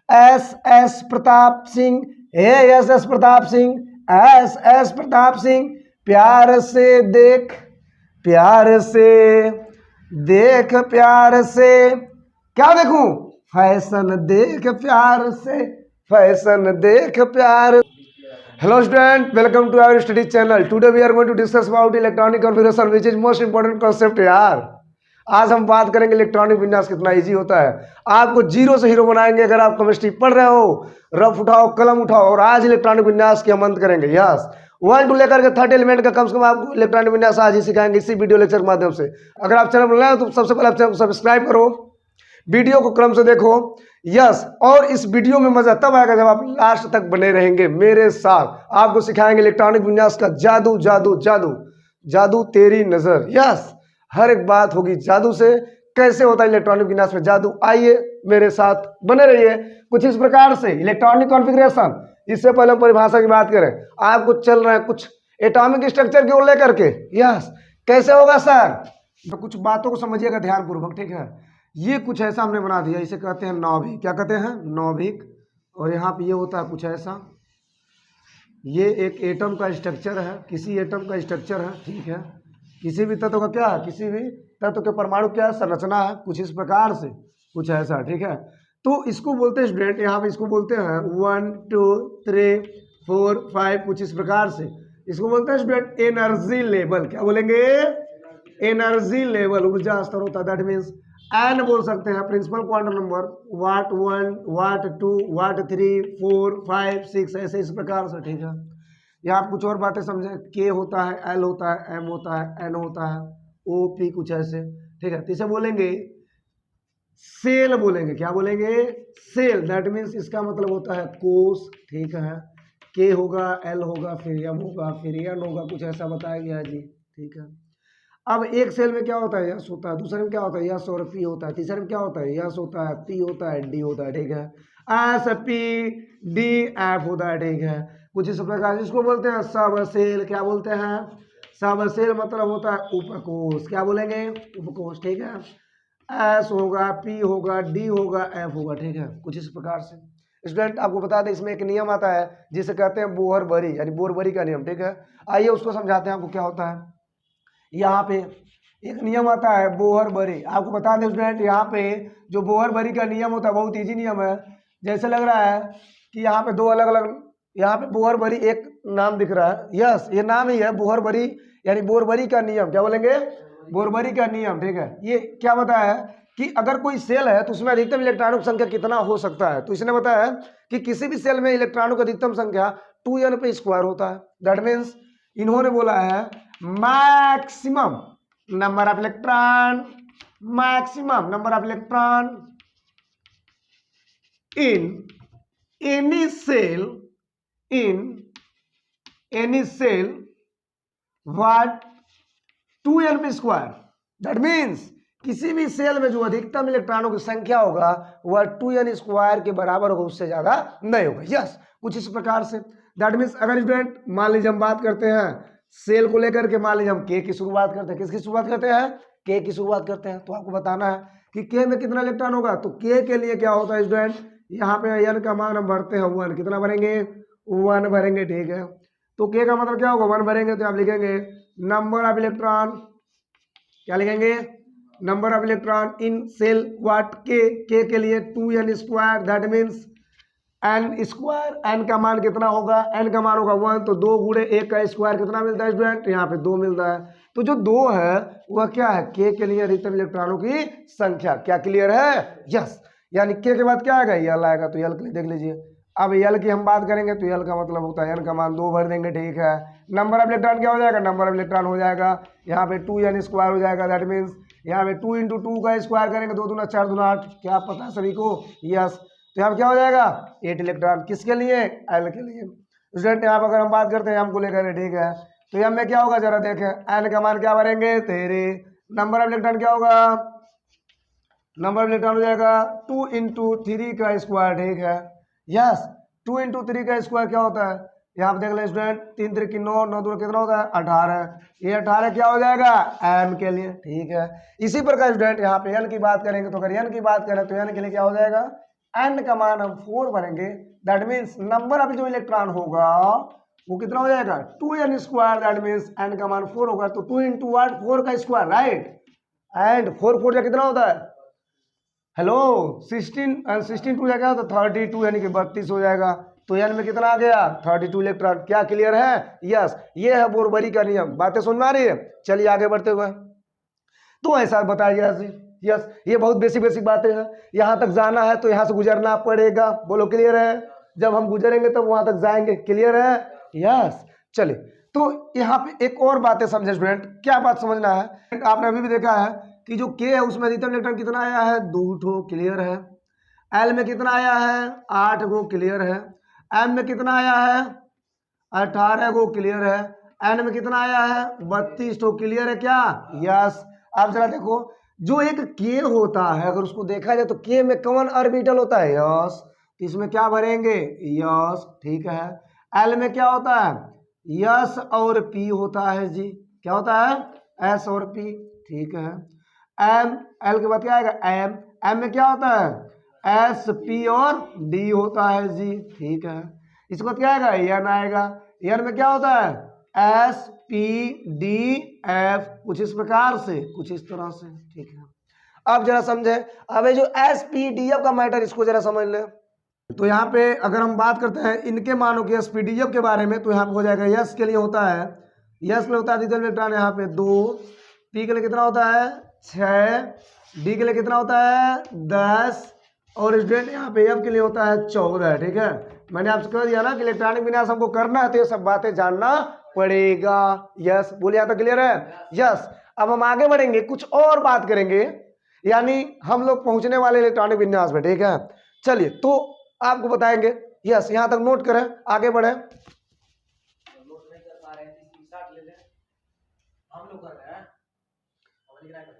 S S Pratap Singh, हे S S Pratap Singh, S S Pratap Singh, प्यार से देख, प्यार से देख, प्यार से, क्या देखूं? फैशन देख प्यार से, फैशन देख प्यार। Hello student, welcome to our study channel. Today we are going to discuss about electronic configuration which is most important concept यार। आज हम बात करेंगे इलेक्ट्रॉनिक विन्यास कितना इजी होता है। आपको जीरो से हीरो बनाएंगे। अगर आप केमिस्ट्री पढ़ रहे हो, रफ उठाओ, कलम उठाओ और आज इलेक्ट्रॉनिक विन्यास की हम अंत करेंगे। यस, 1 टू लेकर के 30 एलिमेंट का कम से कम आपको इलेक्ट्रॉनिक विन्यास आज ही सिखाएंगे इसी वीडियो लेक्चर के माध्यम से। अगर आप चैनल पर नए हो तो सबसे पहले आप चैनल को सब्सक्राइब करो, वीडियो को क्रम से देखो। यस, और इस वीडियो में मजा तब आएगा जब आप लास्ट तक बने रहेंगे मेरे साथ। आपको सिखाएंगे इलेक्ट्रॉनिक विन्यास का जादू, जादू जादू जादू तेरी नजर। यस, हर एक बात होगी जादू से। कैसे होता है इलेक्ट्रॉनिक विन्यास में जादू, आइए मेरे साथ बने रहिए। कुछ इस प्रकार से इलेक्ट्रॉनिक कॉन्फ़िगरेशन। इससे पहले हम परिभाषा की बात करें, आपको चल रहे हैं कुछ एटॉमिक स्ट्रक्चर की ओर लेकर के। यस, कैसे होगा सर? तो कुछ बातों को समझिएगा ध्यानपूर्वक, ठीक है। ये कुछ ऐसा हमने बना दिया, इसे कहते हैं नौभिक। क्या कहते हैं? नौभिक। और यहाँ पे ये होता है कुछ ऐसा, ये एक एटम का स्ट्रक्चर है, किसी एटम का स्ट्रक्चर है, ठीक है। किसी भी तत्व का क्या है, किसी भी तत्व के परमाणु क्या है, संरचना है कुछ इस प्रकार से, कुछ ऐसा, ठीक है। तो इसको बोलते हैं स्टूडेंट, यहाँ पे इसको बोलते हैं 1 2 3 4 5, कुछ इस प्रकार से। इसको बोलते हैं स्टूडेंट एनर्जी लेवल। क्या बोलेंगे? एनर्जी लेवल, ऊर्जा स्तर होता है। दैट मीन्स एन बोल सकते हैं, प्रिंसिपल क्वांटम नंबर, वाट 1, वाट 2, वाट 3, 4, 5, 6, ऐसे इस प्रकार से, ठीक है। यहाँ आप कुछ और बातें समझें, के होता है, एल होता है, एम होता है, एन होता है, ओ पी, कुछ ऐसे, ठीक है। तो इसे बोलेंगे सेल बोलेंगे। क्या बोलेंगे? सेल। दैट मीन्स इसका मतलब होता है कोष, ठीक है। के होगा, एल होगा, फिर एम होगा, फिर एन होगा, कुछ ऐसा बताया गया है जी, ठीक है। अब एक सेल में क्या होता है? यस होता है। दूसरे में क्या होता है? यस और पी होता है। तीसरे में क्या होता है? यस होता है, पी होता है, डी होता है, ठीक है। एस पी डी एफ होता है, ठीक है। कुछ इस प्रकार इसको बोलते हैं सब सेल। क्या बोलते हैं? सब सेल मतलब होता है उपकोष। क्या बोलेंगे? उपकोष, ठीक है। एस होगा, पी होगा, डी होगा, एफ होगा, ठीक है। कुछ इस प्रकार से स्टूडेंट आपको बता दें, इसमें एक नियम आता है जिसे कहते हैं बोहर-बरी, यानी बोर-बरी का नियम, ठीक है। आइए उसको समझाते हैं आपको क्या होता है। यहाँ पे एक नियम आता है बोहर-बरी। आपको बता दें स्टूडेंट, यहाँ पे जो बोहर-बरी का नियम होता है बहुत इजी नियम है। जैसे लग रहा है कि यहाँ पे दो अलग अलग, यहाँ पे बोहर-बरी एक नाम दिख रहा है। यस, ये नाम ही है बोहर-बरी, यानी बोर-बरी का नियम। क्या बोलेंगे? बोर-बरी का नियम, ठीक है। ये क्या बताया है कि अगर कोई सेल है तो उसमें अधिकतम इलेक्ट्रॉनों की संख्या कितना हो सकता है। तो इसने बताया कि किसी भी सेल में इलेक्ट्रॉनों की अधिकतम संख्या 2n² होता है। दैट मीन्स इन्होंने बोला है maximum number of electron, maximum number of electron in any shell, in any shell what 2n²। That means किसी भी सेल में जो अधिकतम इलेक्ट्रॉनों की संख्या होगा वह 2n² के बराबर होगा, उससे ज्यादा नहीं होगा। यस, कुछ इस प्रकार से। दैट मीन्स अगर स्टूडेंट मान लीजिए हम बात करते हैं सेल को लेकर के, मान लीजिए हम के की शुरुआत करते हैं। किसकी शुरुआत करते हैं? के की शुरुआत करते हैं। तो आपको बताना है कि के में कितना इलेक्ट्रॉन होगा। तो के के लिए क्या होता है स्टूडेंट, यहाँ पे एन का मान हम भरते हैं 1। कितना भरेंगे? 1 भरेंगे, ठीक है। तो के का मतलब क्या होगा? 1 भरेंगे तो आप लिखेंगे नंबर ऑफ इलेक्ट्रॉन। क्या लिखेंगे? Number of electron in shell what के लिए 2n²। That means n²। n का मान कितना होगा? n का मान होगा 1, तो 2 गुणे 1 का स्क्वायर कितना मिलता है स्टूडेंट? यहाँ पे 2 मिलता है। तो जो 2 है वह क्या है? के के लिए अधिकतम इलेक्ट्रॉनों की संख्या। क्या क्लियर है? यस, यानी के के बाद क्या आएगा? यल आएगा। तो यल के लिए देख लीजिए। अब यल की हम बात करेंगे तो यल का मतलब होता है n का मान 2 भर देंगे, ठीक है। नंबर ऑफ इलेक्ट्रॉन क्या हो जाएगा? नंबर ऑफ इलेक्ट्रॉन हो जाएगा यहाँ पे 2n² हो जाएगा। दैट मीन्स यहाँ पे 2 × 2 का स्क्वायर करेंगे, 2 दूना 4 दूना 8। क्या पता है सभी को? यस, तो यहाँ क्या हो जाएगा? 8 इलेक्ट्रॉन। किसके लिए? एल के लिए। स्टूडेंट यहाँ पर अगर हम बात करते हैं एम को लेकर, ठीक है। तो एम में क्या होगा जरा देखें, एन का मान क्या भरेंगे? 13। नंबर ऑफ इलेक्ट्रॉन क्या होगा? नंबर ऑफ इलेक्ट्रॉन हो जाएगा 2 × 3 का स्क्वायर, ठीक है। यस, 2 × 3 का स्क्वायर क्या होता है? यहाँ पे देख लें स्टूडेंट, 3 3 9, 9 2 कितना होता है? 18। ये 18 क्या हो जाएगा? एम के लिए, ठीक है। इसी प्रकार स्टूडेंट यहाँ पे एन की बात करेंगे तो अगर एन की बात करें तो एन के लिए क्या हो जाएगा? n का मान हम 4 भरेंगे, दैट मीन्स नंबर ऑफ जो इलेक्ट्रॉन होगा वो कितना हो जाएगा 2n square, that means n का मान 4 होगा तो 2 इंटू वाट 4 का स्क्वायर, राइट। एंड 4 4 जा कितना होता है, हेलो 16 16 टू जा क्या होता है 32 यानी कि 32 हो जाएगा। तो n में कितना आ गया 32 इलेक्ट्रॉन। क्या क्लियर है? यस, ये है बोरबरी का नियम। बातें सुन में आ रही है? चलिए आगे बढ़ते हुए, तो ऐसा बताया गया जी। यस, ये बहुत बेसिक बेसिक बातें हैं। यहाँ तक जाना है तो यहाँ से गुजरना पड़ेगा, बोलो क्लियर है? जब हम गुजरेंगे तब वहां तक जाएंगे, क्लियर है? यस, चलिए तो यहाँ पे एक और बातें समझे स्टूडेंट। क्या बात समझना है, आपने अभी भी देखा है कि जो के है उसमें अधिकतम इलेक्ट्रॉन कितना आया है 2 ठो, क्लियर है। एल में कितना आया है 8 गो, क्लियर है। एम में कितना आया है 18 गो, क्लियर है। एन में कितना आया है 32 तो, क्लियर है क्या? यस। आप जरा देखो, जो एक के होता है अगर उसको देखा जाए तो के में कौन ऑर्बिटल होता है? यस, तो इसमें क्या भरेंगे? यस, ठीक है। एल में क्या होता है? यस और पी होता है जी। क्या होता है? एस और पी, ठीक है। एम, एल के बाद क्या आएगा एम। एम में क्या होता है? एस पी और डी होता है जी, ठीक है। इसके बाद क्या आएगा? एन आएगा। एन में क्या होता है? एस पी डी एफ, कुछ इस प्रकार से, कुछ इस तरह से, ठीक है। अब जरा समझे, अब ये जो एस पी डी एफ का मैटर इसको जरा समझ ले। तो यहाँ पे अगर हम बात करते हैं इनके मानों के एस पी डी एफ के बारे में, तो यहाँ पे हो जाएगा यस के लिए होता है, यस के लिए होता है अधिकतम इलेक्ट्रॉन यहाँ पे 2, पी के लिए कितना होता है 6, डी के लिए कितना होता है 10, और स्टूडेंट यहाँ पे एफ के लिए होता है 14, ठीक है। मैंने आपसे कह दिया ना कि इलेक्ट्रॉनिक विन्यास हमको करना है तो ये सब बातें जानना पड़ेगा। यस, बोलिए यहाँ तक क्लियर है? यस। अब हम आगे बढ़ेंगे, कुछ और बात करेंगे, यानी हम लोग पहुंचने वाले इलेक्ट्रॉनिक विन्यास में, ठीक है। चलिए तो आपको बताएंगे। यस, यहाँ तक नोट करें, आगे बढ़े। नोट नहीं कर पा रहे हैं, स्क्रीनशॉट ले लें, हम लोग कर रहे हैं, अब लिखना पड़ेगा।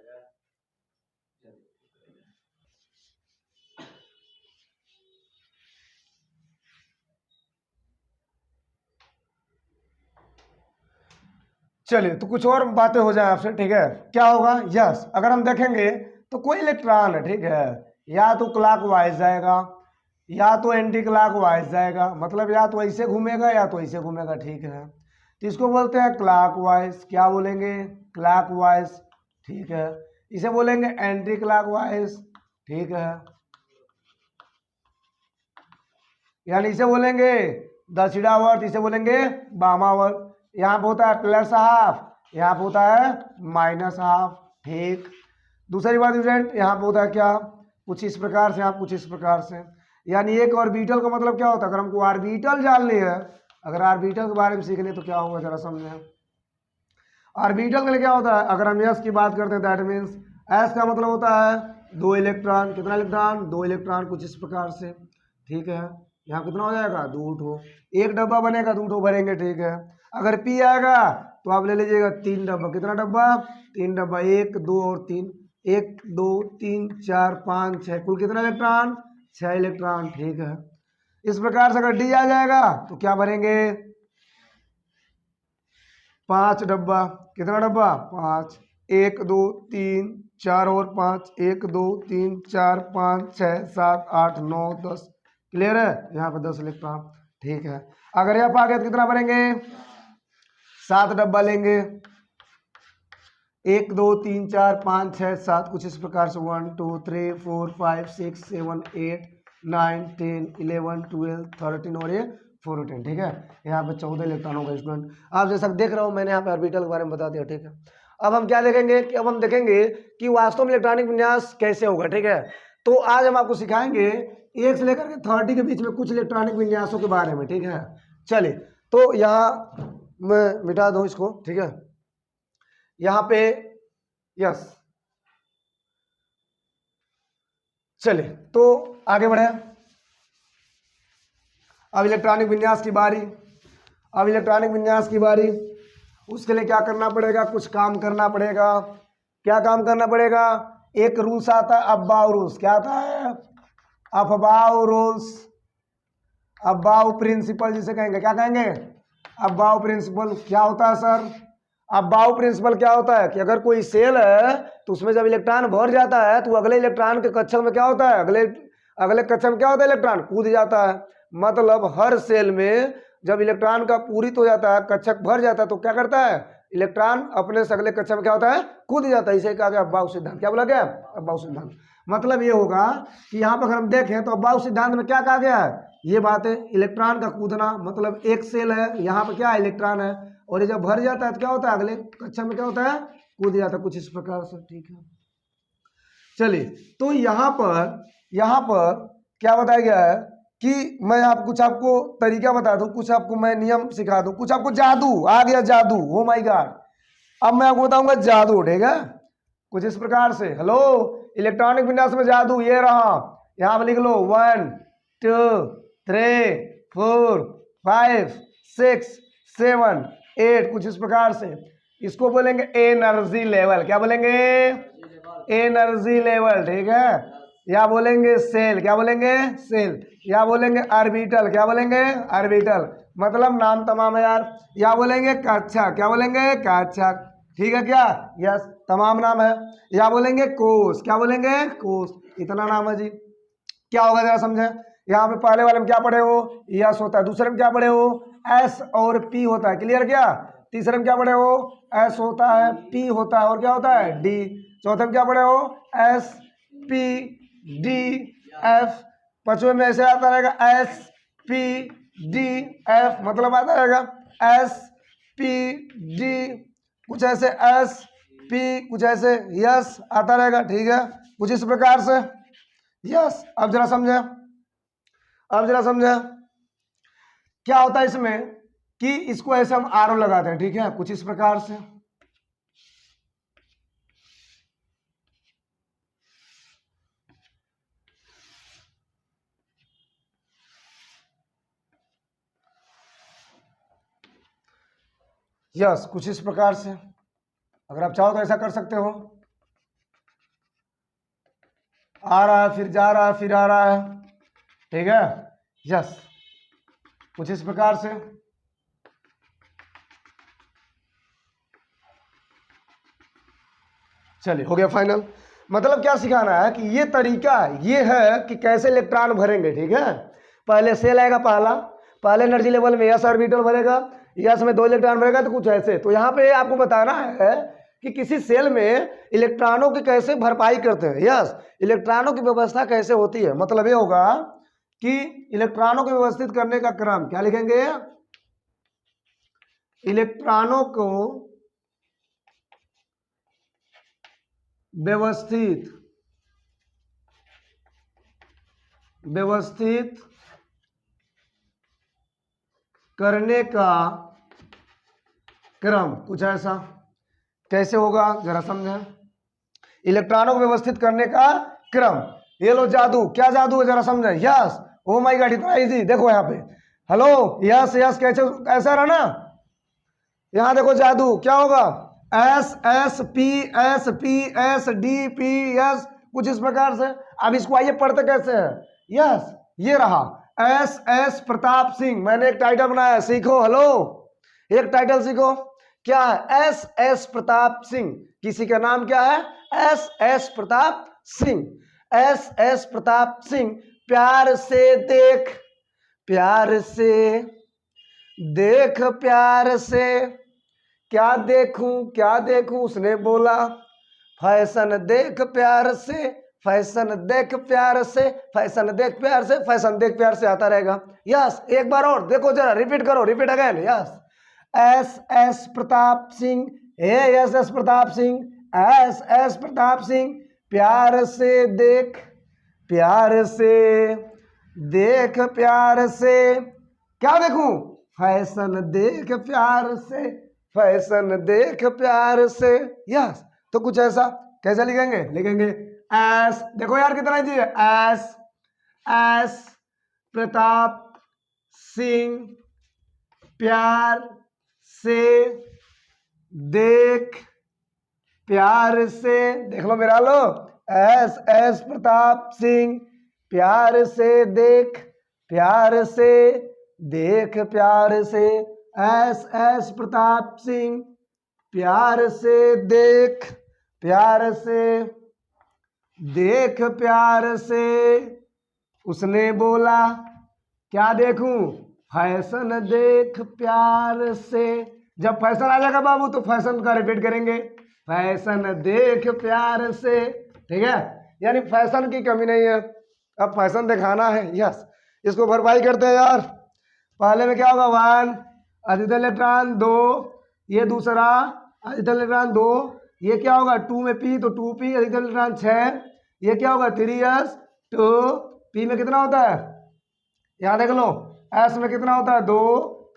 चलिए तो कुछ और बातें हो जाए आपसे, ठीक है। क्या होगा? यस, अगर हम देखेंगे तो कोई इलेक्ट्रॉन है, ठीक है, या तो क्लॉकवाइज जाएगा या तो एंटी क्लॉकवाइज जाएगा, मतलब या तो ऐसे घूमेगा या तो ऐसे घूमेगा, ठीक है। तो इसको बोलते हैं क्लॉकवाइज। क्या बोलेंगे? क्लॉकवाइज, ठीक है। इसे बोलेंगे एंटी क्लॉकवाइज, ठीक है। यानी इसे बोलेंगे दक्षिणावर्त, इसे बोलेंगे वामावर्त। यहाँ पे होता है प्लस हाफ, यहाँ पे होता है माइनस हाफ, ठीक। दूसरी बात स्टूडेंट, यहाँ पे होता है क्या, कुछ इस प्रकार से, आप कुछ इस प्रकार से। यानी एक ऑर्बिटल का मतलब क्या होता है? अगर हमको ऑर्बिटल जाननी है, अगर ऑर्बिटल के बारे में सीखने तो क्या होगा जरा समझें। ऑर्बिटल के लिए क्या होता है? अगर हम एस की बात करते हैं दैट मीन्स एस का मतलब होता है 2 इलेक्ट्रॉन। कितना इलेक्ट्रॉन? 2 इलेक्ट्रॉन, कुछ इस प्रकार से, ठीक है। यहाँ कितना हो जाएगा 2 ठो, एक डब्बा बनेगा 2 ठो भरेंगे, ठीक है। अगर पी आएगा तो आप ले लीजिएगा 3 डब्बा। कितना डब्बा? 3 डब्बा, 1 2 और 3, 1 2 3 4 5 6, कुल कितना इलेक्ट्रॉन? 6 इलेक्ट्रॉन, ठीक है। इस प्रकार से अगर डी आ जाएगा तो क्या भरेंगे? 5 डब्बा। कितना डब्बा? 5, 1 2 3 4 और 5, 1 2 3 4 5 6 7 8 9 10, क्लियर है? यहाँ पे 10 इलेक्ट्रॉन, ठीक है। अगर यहाँ आ गया तो कितना भरेंगे? 7 डब्बा लेंगे, 1 2 3 4 5 6 7, कुछ इस प्रकार से 1 2 3 4 5 6 7 8 9 10 11 12 13 और ये 14, ठीक है। यहाँ पे 14 इलेक्ट्रॉन होगा स्टूडेंट। आप जैसा देख रहा हूँ मैंने यहाँ पे ऑर्बिटल के बारे में बता दिया, ठीक है। अब हम क्या देखेंगे कि अब हम देखेंगे कि वास्तव में इलेक्ट्रॉनिक विन्यास कैसे होगा, ठीक है। तो आज हम आपको सिखाएंगे 1 से लेकर के 30 के बीच में कुछ इलेक्ट्रॉनिक विन्यासों के बारे में, ठीक है। चलिए तो यहाँ मैं मिटा दूँ इसको, ठीक है। यहाँ पे यस, चलिए तो आगे बढ़े। अब इलेक्ट्रॉनिक विन्यास की बारी, अब इलेक्ट्रॉनिक विन्यास की बारी। उसके लिए क्या करना पड़ेगा? कुछ काम करना पड़ेगा। क्या काम करना पड़ेगा? एक रूल्स आता है अब्बाउ रूल्स। क्या आता है? अफबाउ रूल्स, अब्बाउ प्रिंसिपल जिसे कहेंगे। क्या कहेंगे? अब्बाउ प्रिंसिपल। क्या होता है सर? अब्बाउ प्रिंसिपल क्या होता है कि अगर कोई सेल है तो उसमें जब इलेक्ट्रॉन भर जाता है तो अगले इलेक्ट्रॉन के कक्षक में क्या होता है? अगले अगले कक्षा में क्या होता है, इलेक्ट्रॉन कूद जाता है। मतलब हर सेल में जब इलेक्ट्रॉन का पूरित हो जाता है, कक्षक भर जाता है, तो क्या करता है, इलेक्ट्रॉन अपने से अगले कक्षा में क्या होता है, कूद जाता है। इसे कहा गया अब्बाउ सिद्धांत। क्या बोला गया, अब्बाउ सिद्धांत। मतलब ये होगा कि यहाँ पर अगर हम देखें तो अब्बाउ सिद्धांत में क्या कहा गया है, ये बात है, इलेक्ट्रॉन का कूदना। मतलब एक सेल है, यहाँ पर क्या है, इलेक्ट्रॉन है, और ये जब भर जाता है तो क्या होता है, अगले कक्षा में क्या होता है, कूद जाता है, कुछ इस प्रकार से। ठीक है, चलिए, तो यहाँ पर क्या बताया गया है कि मैं कुछ आपको तरीका बता दूं, कुछ आपको मैं नियम सिखा दूं, कुछ आपको जादू आ गया, जादू, ओ माय गॉड। अब मैं आपको बताऊंगा जादू, ठीक है, कुछ इस प्रकार से। हेलो, इलेक्ट्रॉनिक विन्यास में जादू ये रहा, यहां पर लिख लो 1 2 3 4 5 6 7 8, कुछ इस प्रकार से। इसको बोलेंगे एनर्जी लेवल। क्या बोलेंगे, एनर्जी लेवल, ठीक है। या बोलेंगे सेल, क्या बोलेंगे, सेल। या बोलेंगे ऑर्बिटल, क्या बोलेंगे, ऑर्बिटल। मतलब नाम तमाम है यार। या बोलेंगे कक्षा, क्या बोलेंगे, कक्षक, ठीक है क्या, यस, तमाम नाम है। या बोलेंगे कोष, क्या बोलेंगे, कोष, इतना नाम है जी। क्या होगा जरा समझे। यहाँ पे पहले वाले में क्या पढ़े हो, यस होता है। दूसरे में क्या पढ़े हो, एस और पी होता है, क्लियर क्या। तीसरे में क्या पढ़े हो, एस होता है, पी होता है, और क्या होता है, डी। चौथे में क्या पढ़े हो, एस पी डी एफ। पांचवें में ऐसे आता रहेगा एस पी डी एफ, मतलब आता रहेगा एस पी डी, कुछ ऐसे एस पी, कुछ ऐसे यस आता रहेगा, ठीक है, कुछ इस प्रकार से, यस। अब जरा समझे, अब जरा समझे क्या होता है इसमें कि इसको ऐसे हम आरओ लगाते हैं, ठीक है, कुछ इस प्रकार से। यस, कुछ इस प्रकार से। अगर आप चाहो तो ऐसा कर सकते हो, आ रहा है फिर जा रहा है फिर आ रहा है, ठीक है, यस, कुछ इस प्रकार से। चलिए, हो गया फाइनल। मतलब क्या सिखाना है कि ये तरीका ये है कि कैसे इलेक्ट्रॉन भरेंगे, ठीक है। पहले सेल आएगा, पहले एनर्जी लेवल में यस ऑर्बिटल भरेगा, यस में 2 इलेक्ट्रॉन भरेगा, तो कुछ ऐसे। तो यहाँ पे आपको बताना है कि किसी सेल में इलेक्ट्रॉनों की कैसे भरपाई करते हैं, यस, इलेक्ट्रॉनों की व्यवस्था कैसे होती है। मतलब ये होगा कि इलेक्ट्रॉनों को व्यवस्थित करने का क्रम क्या लिखेंगे, इलेक्ट्रॉनों को व्यवस्थित करने का क्रम, कुछ ऐसा। कैसे होगा जरा समझें, इलेक्ट्रॉनों को व्यवस्थित करने का क्रम। ये लो जादू, क्या जादू है जरा समझें, यस, ओ माय गॉड, इतना इजी। देखो यहाँ पे, हेलो, यस यस, कैसे कैसा रहा ना, यहाँ देखो जादू क्या होगा, S S D P S, कुछ इस प्रकार से। अब इसको आइए पढ़ते कैसे है, यस, ये रहा एस प्रताप सिंह। मैंने एक टाइटल बनाया, सीखो, हेलो, एक टाइटल सीखो, क्या है, एस प्रताप सिंह। किसी का नाम क्या है, एस प्रताप सिंह, एस प्रताप सिंह। प्यार से देख, प्यार से देख, प्यार से, क्या देखूं उसने बोला, फैशन देख प्यार से, फैशन देख प्यार से, फैशन देख प्यार से, फैशन देख प्यार से आता रहेगा। यस, एक बार और देखो जरा, रिपीट करो, repeat again, yes, S Pratap Singh, S Pratap Singh, S Pratap Singh. प्यार से देख, प्यार से देख, प्यार से, क्या देखूं, फैशन देख प्यार से, फैशन देख प्यार से, यस। तो कुछ ऐसा कैसे लिखेंगे, लिखेंगे एस, देखो यार कितना इजी है, एस प्रताप सिंह, प्यार से देख, प्यार से, देख लो मेरा लो, एस प्रताप सिंह, प्यार से देख, प्यार से देख, प्यार से, एस प्रताप सिंह, प्यार से देख, प्यार से देख, प्यार से, उसने बोला क्या देखूं, फैशन देख प्यार से। जब फैशन आ जाएगा बाबू तो फैशन का रिपीट करेंगे, फैशन देख प्यार से, ठीक है। यानी फैशन की कमी नहीं है, अब फैशन दिखाना है। यस, इसको भरपाई करते हैं यार। पहले में क्या होगा, 1 अधिकतम इलेक्ट्रॉन 2, ये दूसरा अधिकतम इलेक्ट्रॉन 2, ये क्या होगा 2 में p तो 2p अधिकतम इलेक्ट्रॉन 6, ये क्या होगा 3s 2, p में कितना होता है, यहाँ देख लो, s में कितना होता है 2,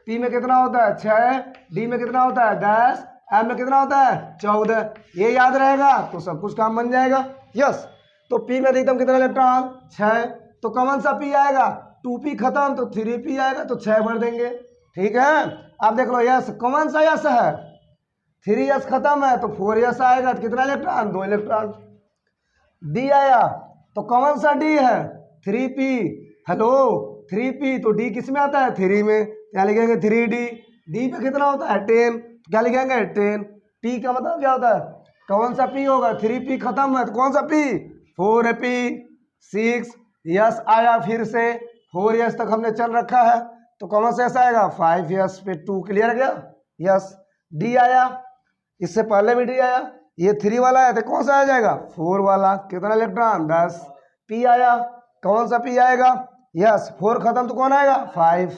p में कितना होता है 6, d में कितना होता है 10, m में कितना होता है 14। ये याद रहेगा तो सब कुछ काम बन जाएगा। यस, तो p में अधिकतम कितना इलेक्ट्रॉन 6, तो कौन सा p आएगा, 2p खत्म तो 3p आएगा, तो 6 भर देंगे, ठीक है। अब देख लो यस, कौन सा यस है, 3s खत्म है तो 4s आएगा, तो कितना इलेक्ट्रॉन 2 इलेक्ट्रॉन। d आया तो कौन सा d है, 3p, हेलो 3p, तो d किस में आता है 3 में, क्या लिखेंगे 3d, d पे कितना होता है 10, तो क्या लिखेंगे 10, p का मतलब क्या होता है, कौन सा p होगा, 3p खत्म है तो कौन सा p, 4p, 6 यस आया, फिर से 4s तक हमने चल रखा है, तो कौन सा यस आएगा 5s पे 2, क्लियर गया। यस, d आया, इससे पहले भी d आया, ये 3 वाला है तो कौन सा आ जाएगा 4 वाला, कितना इलेक्ट्रॉन 10, p आया, कौन सा p आएगा, यस 4 खत्म तो कौन आएगा 5,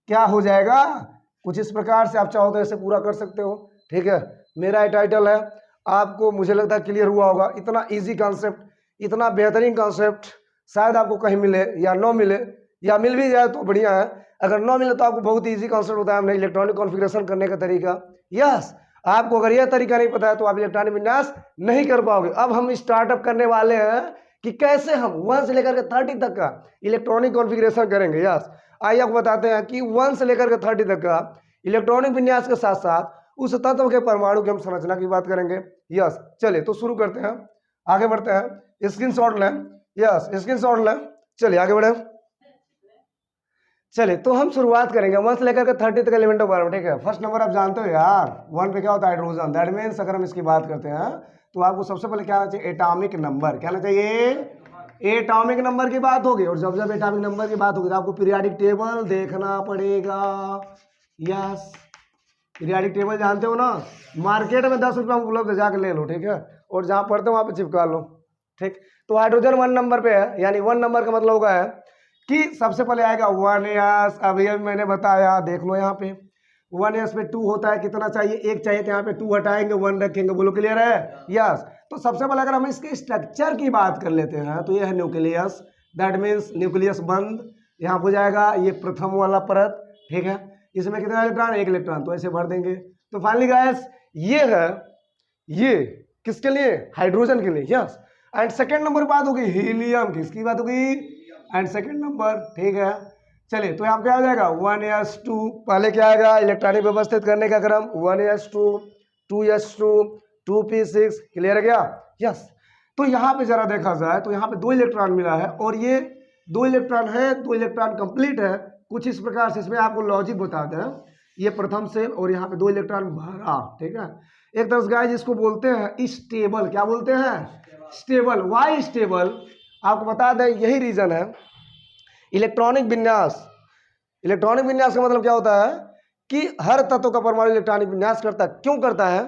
क्या हो जाएगा। कुछ इस प्रकार से आप चाहो तो ऐसे पूरा कर सकते हो, ठीक है। मेरा ये टाइटल है, आपको मुझे लगता है क्लियर हुआ होगा। इतना इजी कॉन्सेप्ट, इतना बेहतरीन कॉन्सेप्ट शायद आपको कहीं मिले या न मिले, या मिल भी जाए तो बढ़िया है, अगर न मिले तो आपको बहुत ईजी कॉन्सेप्ट होता है हमने इलेक्ट्रॉनिक कॉन्फ़िगरेशन करने का तरीका। यस, आपको अगर यह तरीका नहीं पता है तो आप इलेक्ट्रॉनिक विन्यास नहीं कर पाओगे। अब हम स्टार्टअप करने वाले हैं कि कैसे हम 1 से लेकर के 30 तक का इलेक्ट्रॉनिक कॉन्फ़िगरेशन करेंगे। यस, आइए आपको बताते हैं कि 1 से लेकर के 30 तक का इलेक्ट्रॉनिक विन्यास के साथ साथ उस तत्व के परमाणु की हम संरचना की बात करेंगे। यस, चलिए तो शुरू करते हैं, आगे बढ़ते हैं, स्क्रीनशॉट लें। यस, स्क्रीनशॉट लें, चलिए आगे बढ़े। चलिए तो हम शुरुआत करेंगे 1 से लेकर के 30 तक एलिमेंट के बारे में, ठीक है। फर्स्ट नंबर आप जानते हो यार, 1 पे क्या होता है हाइड्रोजन, दैट मीन्स अगर हम इसकी बात करते हैं तो आपको सबसे पहले क्या आना चाहिए, एटॉमिक नंबर, क्या आना चाहिए, एटॉमिक नंबर की बात होगी। और जब जब एटॉमिक नंबर की बात होगी तो आपको पीरियाडिक टेबल देखना पड़ेगा। यस, पीरियाडिक टेबल जानते हो ना, मार्केट में 10 रुपये में उपलब्ध है, जाकर ले लो, ठीक है, और जहाँ पढ़ते हो वहाँ पे चिपका लो, ठीक। तो हाइड्रोजन 1 नंबर पे है, यानी 1 नंबर का मतलब होगा है कि सबसे पहले आएगा 1s। अभी मैंने बताया, देख लो यहाँ पे 1s पे 2 होता है, कितना चाहिए 1 चाहिए, तो यहाँ पे 2 हटाएंगे 1 रखेंगे, बोलो क्लियर है। यस, तो सबसे पहले अगर हम इसके स्ट्रक्चर की बात कर लेते हैं तो ये है न्यूक्लियस, दैट मीन्स न्यूक्लियस बंद, यहाँ हो जाएगा ये प्रथम वाला परत, ठीक है। इसमें कितना इलेक्ट्रॉन, 1 इलेक्ट्रॉन, तो ऐसे भर देंगे। तो फाइनली गाइस ये है, ये किसके लिए, हाइड्रोजन के लिए। यस, एंड सेकेंड नंबर बात होगी हीलियम की, किसकी बात होगी, एंड सेकेंड नंबर, ठीक है। चलिए तो यहाँ पे आ जाएगा 1s2, पहले क्या आएगा इलेक्ट्रॉनिक व्यवस्थित करने का क्रम, 1s2 2s2 2p6, क्लियर है क्या। यस, तो यहाँ पे जरा देखा जाए तो यहाँ पे 2 इलेक्ट्रॉन मिला है, और ये 2 इलेक्ट्रॉन है, 2 इलेक्ट्रॉन कंप्लीट है। कुछ इस प्रकार से इसमें आपको लॉजिक बता दें, ये प्रथम सेल और यहाँ पे 2 इलेक्ट्रॉन भरा, ठीक है। एक तरह से गाइस जिसको बोलते हैं स्टेबल, क्या बोलते हैं, स्टेबल। वाई स्टेबल, आपको बता दें यही रीजन है। इलेक्ट्रॉनिक विन्यास, इलेक्ट्रॉनिक विन्यास का मतलब क्या होता है कि हर तत्व का परमाणु इलेक्ट्रॉनिक विन्यास करता है, क्यों करता है,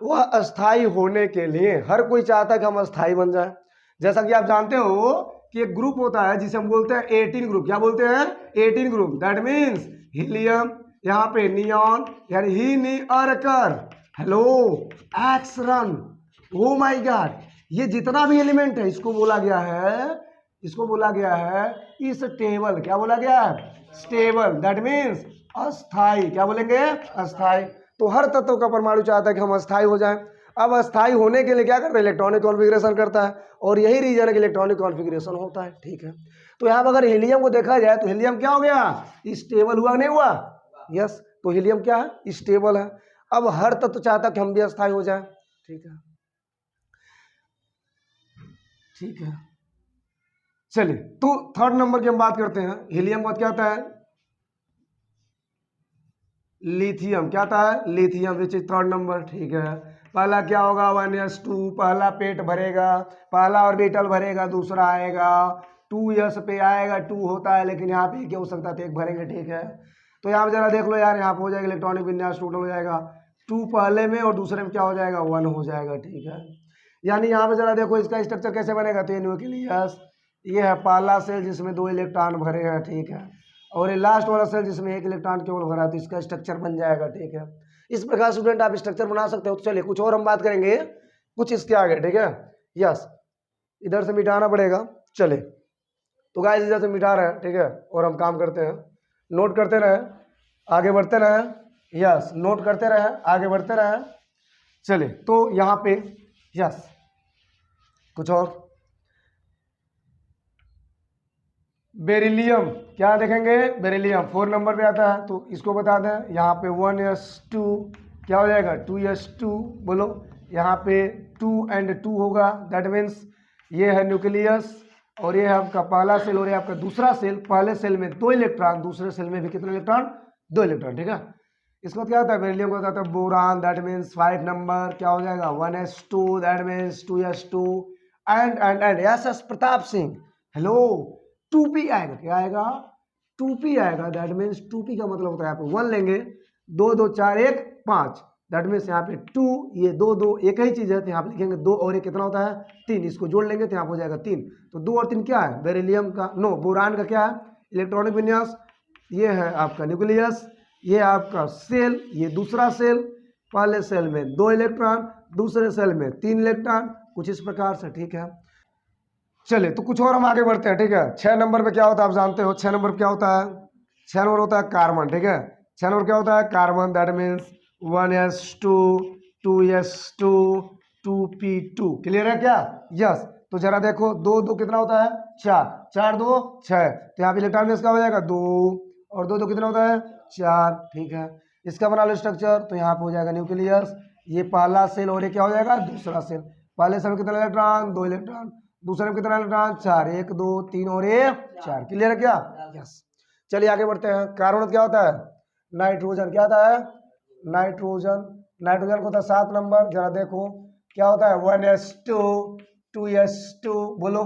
वह अस्थाई होने के लिए। हर कोई चाहता है कि हम अस्थाई बन जाए। जैसा कि आप जानते हो कि एक ग्रुप होता है जिसे हम बोलते हैं 18 ग्रुप, क्या बोलते हैं 18 ग्रुप, दैट मीन्स हीलियम, यहाँ पे नियॉन यानी ही नी अर्कर, हेलो एक्सरन, ओ माय गॉड, ये जितना भी एलिमेंट है इसको बोला गया है, इसको बोला गया है स्टेबल, क्या बोला गया है, स्टेबल, दैट मीन्स अस्थाई, क्या बोलेंगे अस्थाई। तो हर तत्व का परमाणु चाहता है कि हम अस्थाई हो जाएं। अब अस्थाई होने के लिए क्या करता है, इलेक्ट्रॉनिक कॉन्फ़िगरेशन करता है, और यही रीजन है कि इलेक्ट्रॉनिक कॉन्फ़िगरेशन होता है, ठीक है। तो यहाँ पर अगर हीलियम को देखा जाए तो हीलियम क्या हो गया, स्टेबल हुआ, नहीं हुआ। यस, तो हीलियम क्या है, स्टेबल है। अब हर तत्व चाहता है कि हम भी अस्थाई हो जाए, ठीक है, ठीक है। चलिए तो थर्ड नंबर की हम बात करते हैं। हीलियम का क्या आता है, लिथियम, क्या आता है, lithium, which is third number, ठीक है। पहला क्या होगा 1s2, पहला पेट भरेगा, पहला ऑर्बिटल भरेगा, दूसरा आएगा 2s पे आएगा, 2 होता है लेकिन यहाँ पे क्या हो सकता है, तो 1 भरेंगे, ठीक है। तो यहाँ पे जरा देख लो यार, यहाँ पे हो जाएगा इलेक्ट्रॉनिक विन्यास टोटल हो जाएगा 2 पहले में और दूसरे में क्या हो जाएगा 1 हो जाएगा, ठीक है। यानी यहाँ पे जरा देखो इसका स्ट्रक्चर कैसे बनेगा, तो ये न्यूक्लियस, ये है पहला सेल जिसमें 2 इलेक्ट्रॉन भरे हैं, ठीक है, और ये लास्ट वाला सेल जिसमें 1 इलेक्ट्रॉन केवल भरा है, तो इसका स्ट्रक्चर बन जाएगा, ठीक है। इस प्रकार स्टूडेंट आप स्ट्रक्चर बना सकते हो। तो चलिए कुछ और हम बात करेंगे कुछ इसके आगे, ठीक है। यस, इधर से मिटाना पड़ेगा। चले तो गाइस इधर से मिटा रहे हैं, ठीक है, और हम काम करते हैं, नोट करते रहे, आगे बढ़ते रहे। यस, नोट करते रहे, आगे बढ़ते रहे। चले तो यहाँ पे यस कुछ और बेरिलियम, क्या देखेंगे, बेरिलियम 4 नंबर पे आता है, तो इसको बता दें। यहाँ पे 1s2 क्या हो जाएगा 2s2, बोलो। यहाँ पे 2 and 2 होगा, दैट मीन्स ये है न्यूक्लियस और ये है आपका पहला सेल और ये आपका दूसरा सेल। पहले सेल में 2 इलेक्ट्रॉन, दूसरे सेल में भी कितने इलेक्ट्रॉन, 2 इलेक्ट्रॉन, ठीक है। इसको क्या होता है, बेरिलियम को होता है बोरान, दैट मीन्स 5 नंबर, क्या हो जाएगा 1s2, that means 2s2 and S Pratap Singh, hello 2p आएगा, क्या आएगा 2p आएगा, दैट मीन्स 2p का मतलब होता है यहाँ पे 1 लेंगे, 2 2 4 1 5, दैट मीन्स यहाँ पे 2, ये 2 2 एक ही चीज है, तो यहाँ पे लिखेंगे 2 और ये कितना होता है 3, इसको जोड़ लेंगे तो यहाँ पे हो जाएगा 3। तो 2 और 3 क्या है, बेरिलियम का, नो बोरान का क्या है, इलेक्ट्रॉनिक विन्यास। ये है आपका न्यूक्लियस, ये आपका सेल, ये दूसरा सेल, पहले सेल में 2 इलेक्ट्रॉन, दूसरे सेल में 3 इलेक्ट्रॉन, कुछ इस प्रकार से, ठीक है। चले तो कुछ और हम आगे बढ़ते हैं, ठीक है। 6 नंबर पे क्या होता है आप जानते हो, 6 नंबर पे क्या होता है, 6 नंबर होता है कार्बन, ठीक है। 6 नंबर क्या होता है carbon, that means 1s2 2s2 2p2, clear है क्या, यस। तो जरा देखो 2 2 कितना होता है 4, 4 2 6, तो यहाँ पे इलेक्ट्रॉन बेस का हो जाएगा 2 और 2 2 कितना होता है 4, ठीक है। इसका बना लो स्ट्रक्चर, तो यहाँ पे हो जाएगा न्यूक्लियस, ये पहला सेल और ये क्या हो जाएगा दूसरा सेल। पहले सेल में कितना इलेक्ट्रॉन 2 इलेक्ट्रॉन, दूसरे में कितना इलेक्ट्रॉन 4, 1 2 3 और ये 4, क्लियर है क्या, यस। चलिए आगे बढ़ते हैं। कार्बन क्या होता है नाइट्रोजन, क्या होता है नाइट्रोजन, नाइट्रोजन को होता है 7 नंबर, जरा देखो क्या होता है 1s2 2s2, बोलो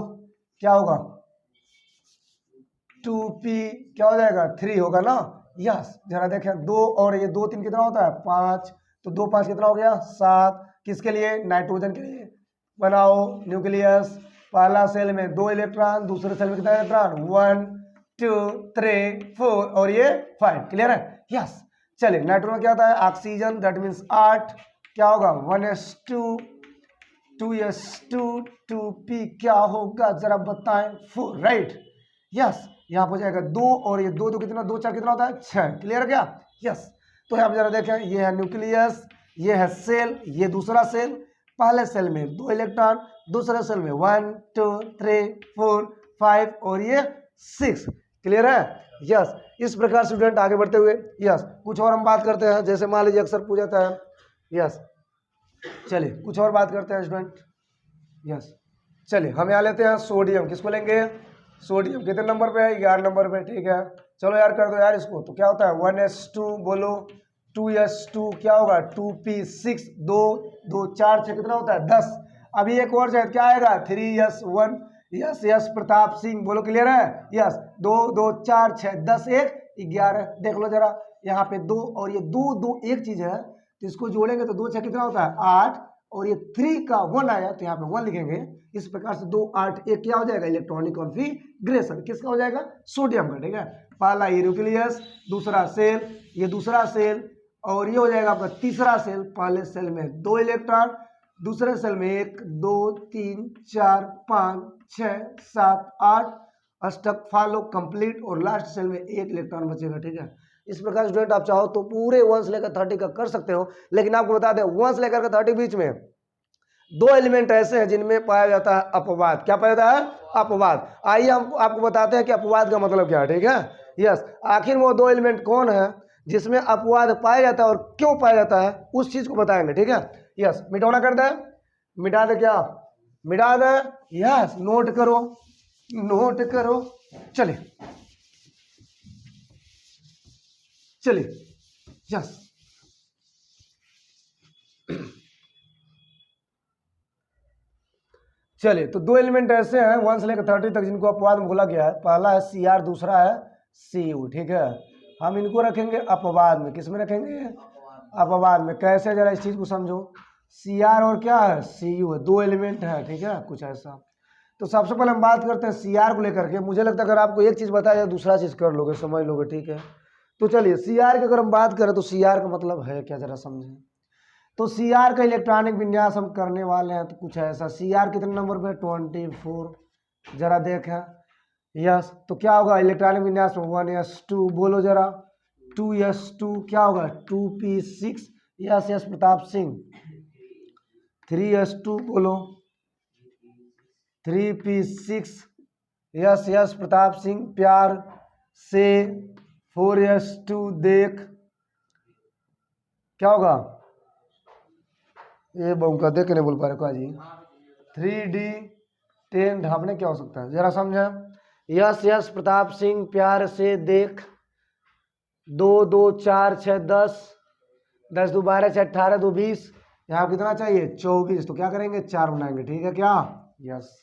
क्या होगा 2p, क्या हो जाएगा 3 होगा ना, यस। जरा देखें 2 और ये 2 3 कितना होता है 5, तो 2 5 कितना हो गया 7, किसके लिए नाइट्रोजन के लिए। बनाओ न्यूक्लियस, पहला सेल में 2 इलेक्ट्रॉन, दूसरे सेल में कितना इलेक्ट्रॉन 1 2 3 4 और ये 5, क्लियर है, यस। चलिए नाइट्रोजन क्या होता है ऑक्सीजन, दैट मीन्स 8, क्या होगा 1s2 2s2 2p, क्या होगा जरा बताएं 4, राइट, यस। यहाँ हो जाएगा 2 और ये 2 2 कितना 2 4 कितना होता है 6, क्लियर है क्या, यस। तो यहाँ पे जरा देखें, ये है न्यूक्लियस, ये है सेल, ये दूसरा सेल, पहले सेल में 2 इलेक्ट्रॉन, दूसरे सेल में 1 2 3 4 5 और ये 6, क्लियर है, यस। इस प्रकार स्टूडेंट आगे बढ़ते हुए, यस कुछ और हम बात करते हैं, जैसे मान लीजिए अक्सर पूछा जाता है, यस। चलिए कुछ और बात करते हैं स्टूडेंट, यस। चलिए हम यहाँ लेते हैं सोडियम, किसको लेंगे सोडियम, कितने नंबर पे है 11 नंबर पे, ठीक है। चलो यार कर दो यार इसको, तो क्या होता है 1s2, बोलो 2s2 क्या होगा 2p6, 2 2 4 6 कितना होता है 10। अभी एक और शायद क्या आएगा 3s1, yes yes Pratap Singh, बोलो क्लियर है, यस। 2 2 4 6 10 1 11, देख लो जरा यहाँ पे 2 और ये 2 2 एक चीज है, तो इसको जोड़ेंगे तो 2 6 कितना होता है 8 और ये 3 का 1 आया तो यहाँ पे 1 लिखेंगे। इस प्रकार से 2 8 1 क्या हो जाएगा इलेक्ट्रॉनिक कॉन्फ़िगरेशन, किसका हो जाएगा सोडियम का, ठीक है। पहला ये न्यूक्लियस, दूसरा सेल, ये दूसरा सेल और ये हो जाएगा आपका तीसरा सेल। पहले सेल में 2 इलेक्ट्रॉन, दूसरे सेल में 1 2 3 4 5 6 7 8, अष्टक फॉलो कंप्लीट और लास्ट सेल में 1 इलेक्ट्रॉन बचेगा, ठीक है। इस प्रकार स्टूडेंट आप चाहो तो पूरे 1 से लेकर 30 का कर सकते हो, लेकिन आपको बता दें 1 से लेकर 30 बीच में 2 एलिमेंट ऐसे हैं जिनमें पाया जाता है अपवाद। क्या पाया जाता है अपवाद। आइए हम आपको बताते हैं कि अपवाद का मतलब क्या है, ठीक है, यस। आखिर वो 2 एलिमेंट कौन है जिसमें अपवाद पाया जाता है और क्यों पाया जाता है, उस चीज को बताएंगे, ठीक है, यस। मिटाना कर दे, मिटा दे, क्या मिटा दे, यस। नोट करो, नोट करो, चलिए चलिए, यस। चलिए, तो दो एलिमेंट ऐसे हैं 1 से लेकर 30 तक जिनको अपवाद में बोला गया है। पहला है CR, दूसरा है CU। ठीक है, हम इनको रखेंगे अपवाद में। किस में रखेंगे? अपवाद में। कैसे, जरा इस चीज को समझो। CR और क्या है? CU है, दो एलिमेंट है। ठीक है, कुछ ऐसा। तो सबसे पहले हम बात करते हैं CR को लेकर के। मुझे लगता है अगर आपको एक चीज बताया जाए दूसरा चीज कर लोगे, समझ लोगे। ठीक है, तो चलिए CR की अगर हम बात करें तो CR का मतलब है क्या, जरा समझें। तो CR का इलेक्ट्रॉनिक विन्यास हम करने वाले हैं, तो कुछ ऐसा। CR कितने नंबर पे? 24। जरा देखें। यस, तो क्या होगा इलेक्ट्रॉनिक विन्यास में? 1s2। बोलो जरा। 2s2 क्या होगा? 2p6। Yes yes Pratap Singh. 3s2 बोलो। 3p6। Yes yes Pratap Singh प्यार से। 4s2 देख। क्या होगा? ये बहु देख के नहीं बोल पा रहे जी। 3d10 ढापने क्या हो सकता है, जरा समझा। यस यस प्रताप सिंह प्यार से देख। 2 2 4 6 10। 10 2 12 6 18 2 20। यहाँ कितना चाहिए? 24। तो क्या करेंगे? 4 बनाएंगे। ठीक है क्या? यस।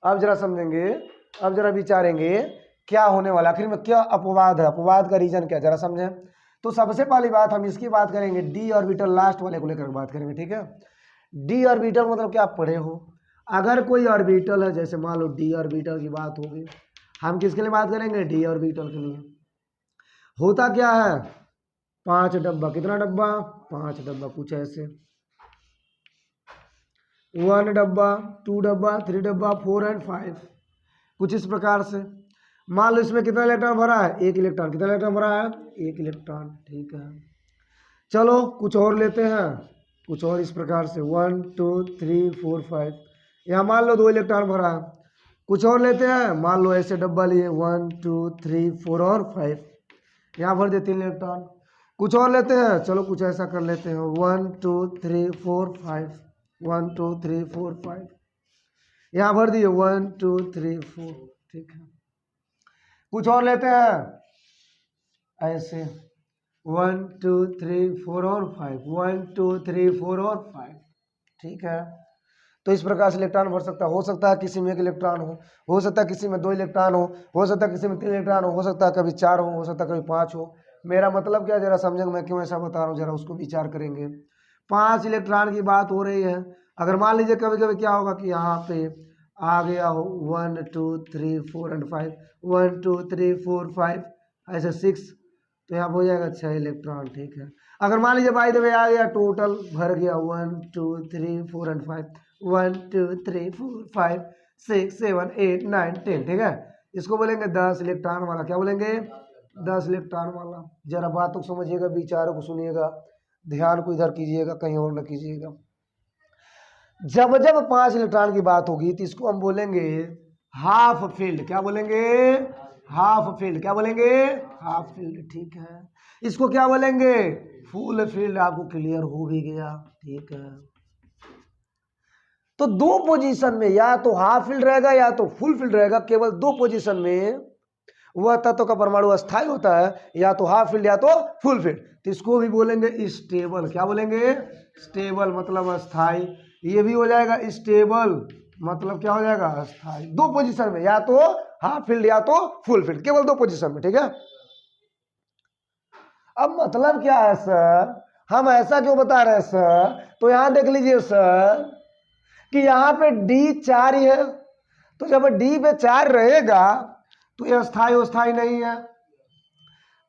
अब जरा समझेंगे, अब जरा विचारेंगे क्या होने वाला, आखिर में क्या अपवाद है, अपवाद का रीजन क्या, जरा समझें। तो सबसे पहली बात हम इसकी बात करेंगे, डी ऑर्बिटल लास्ट वाले को लेकर बात करेंगे। ठीक है, डी ऑर्बिटल मतलब क्या आप पढ़े हो। अगर कोई ऑर्बिटल है, जैसे मान लो डी ऑर्बिटल की बात होगी, हम किसके लिए बात करेंगे? डी ऑर्बिटल के लिए। होता क्या है? 5 डब्बा। कितना डब्बा? 5 डब्बा। कुछ ऐसे 1 डब्बा, 2 डब्बा, 3 डब्बा, 4 एंड 5। कुछ इस प्रकार से। मान लो इसमें कितना इलेक्ट्रॉन भरा है? 1 इलेक्ट्रॉन। कितना इलेक्ट्रॉन भरा है? 1 इलेक्ट्रॉन। ठीक है, चलो कुछ और लेते हैं, कुछ और इस प्रकार से 1 2 3 4 5। यहाँ मान लो 2 इलेक्ट्रॉन भरा है। कुछ और लेते हैं, मान लो ऐसे डब्बा लिए 1 2 3 4 और 5। यहाँ भर दे 3 इलेक्ट्रॉन। कुछ और लेते हैं, चलो कुछ ऐसा कर लेते हैं 1 2 3 4 5। 1 2 3 4 5। यहाँ भर दिए 1 2 3 4। ठीक है, कुछ और लेते हैं ऐसे 1 2 3 4 और 5। 1 2 3 4 और 5। ठीक है, तो इस प्रकार से इलेक्ट्रॉन भर सकता है। हो सकता है किसी में 1 इलेक्ट्रॉन हो सकता है किसी में 2 इलेक्ट्रॉन हो सकता है किसी में 3 इलेक्ट्रॉन हो सकता है कभी 4 हो सकता है कभी 5 हो। मेरा मतलब क्या, जरा समझेंगे मैं क्यों ऐसा बता रहा हूँ, जरा उसको विचार करेंगे। 5 इलेक्ट्रॉन की बात हो रही है। अगर मान लीजिए कभी कभी क्या होगा कि यहाँ पे आ गया हो 1 2 3 4 एंड 5। 1 2 3 4 5 ऐसे 6, तो यहाँ हो जाएगा 6 इलेक्ट्रॉन। ठीक है, अगर मान लीजिए बाय द वे आ गया, टोटल भर गया 1 2 3 4 एंड 5। 1 2 3 4 5 6 7 8 9 10। ठीक है, इसको बोलेंगे 10 इलेक्ट्रॉन वाला। क्या बोलेंगे? 10 इलेक्ट्रॉन वाला। जरा बात को समझिएगा, विचारों को सुनिएगा, ध्यान को इधर कीजिएगा, कहीं और न कीजिएगा। जब जब 5 इलेक्ट्रॉन की बात होगी तो इसको हम बोलेंगे हाफ फील्ड। क्या बोलेंगे? Half field. क्या बोलेंगे? Half field. ठीक है, इसको क्या बोलेंगे? Full field. आपको क्लियर हो भी गया। ठीक है, तो दो पोजीशन में या तो हाफ फील्ड रहेगा या तो फुल फील्ड रहेगा। केवल दो पोजीशन में वह तत्व का परमाणु अस्थायी होता है, या तो हाफ फील्ड या तो फुल फील्ड। तो इसको भी बोलेंगे स्टेबल। क्या बोलेंगे? स्टेबल मतलब अस्थायी। ये भी हो जाएगा स्टेबल मतलब क्या हो जाएगा? अस्थायी। दो पोजीशन में, या तो हाफ फील्ड या तो फुल फील्ड, केवल दो पोजीशन में। ठीक है, अब मतलब क्या है सर, हम ऐसा क्यों बता रहे हैं सर? तो यहां देख लीजिए सर कि यहाँ पे D 4 ही है, तो जब D पे 4 रहेगा तो ये अस्थायी अस्थायी नहीं है।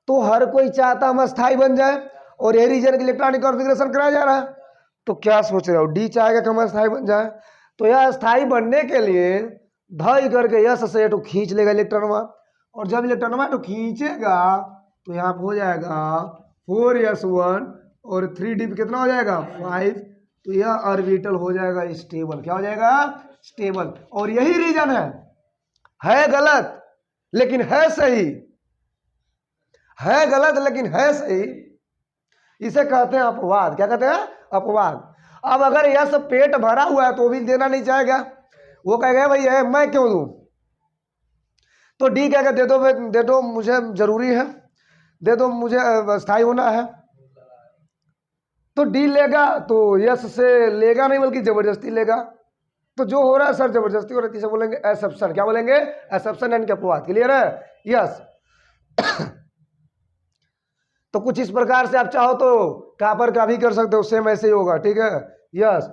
तो हर कोई चाहता हम अस्थायी बन जाए, और ये रीजन के इलेक्ट्रॉनिक कॉन्फ़िगरेशन कराया जा रहा है। तो क्या सोच रहे हो? D चाहेगा कि हम अस्थायी बन जाए, तो यह अस्थायी बनने के लिए धई करके यस से तो खींच लेगा इलेक्ट्रॉनवा, और जब इलेक्ट्रॉनवा तो खींचेगा तो यहाँ पे हो जाएगा 4s1 और 3d पे कितना हो जाएगा? 5। तो यह ऑर्बिटल हो जाएगा स्टेबल। क्या हो जाएगा? स्टेबल। और यही रीजन है गलत लेकिन है सही, है गलत लेकिन है सही। इसे कहते हैं अपवाद। क्या कहते हैं? अपवाद। अब अगर यह सब पेट भरा हुआ है तो भी देना नहीं चाहेगा, वो कहेगा भाई है मैं क्यों दूं। तो डी कहेगा दे दो मुझे जरूरी है, दे दो मुझे स्थायी होना है। तो डी लेगा तो यस से लेगा नहीं बल्कि जबरदस्ती लेगा। तो जो हो रहा है सर जबरदस्ती हो रही है, बोलेंगे एसेप्शन। क्या बोलेंगे? एसेप्शन यानी कि अपवाद। क्लियर है? यस। तो कुछ इस प्रकार से आप चाहो तो कापर का भी कर सकते हो, सेम ऐसे ही होगा। ठीक है? यस।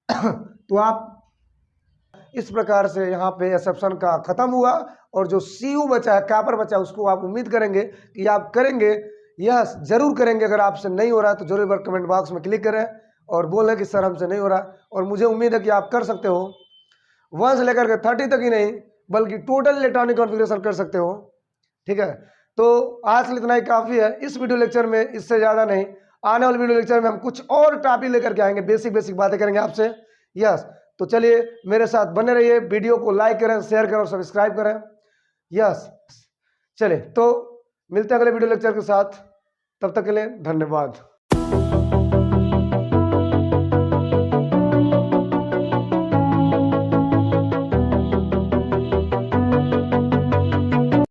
तो आप इस प्रकार से यहाँ पे एक्सेप्शन का खत्म हुआ, और जो सीयू बचा है, कापर बचा है, उसको आप उम्मीद करेंगे कि आप करेंगे। यस, जरूर करेंगे। अगर आपसे नहीं हो रहा है तो जरूर एक बार कमेंट बॉक्स में क्लिक करें और बोलें कि सर हमसे नहीं हो रहा, और मुझे उम्मीद है कि आप कर सकते हो। 1 से लेकर के 30 तक ही नहीं, बल्कि टोटल इलेक्ट्रॉनिक कॉन्फ़िगरेशन कर सकते हो। ठीक है? तो आज के लिए इतना ही काफ़ी है इस वीडियो लेक्चर में, इससे ज़्यादा नहीं। आने वाले वीडियो लेक्चर में हम कुछ और टॉपिक लेकर के आएंगे, बेसिक बातें करेंगे आपसे। यस, तो चलिए मेरे साथ बने रहिए, वीडियो को लाइक करें, शेयर करें और सब्सक्राइब करें। यस, चलिए तो मिलते हैं अगले वीडियो लेक्चर के साथ। तब तक के लिए धन्यवाद।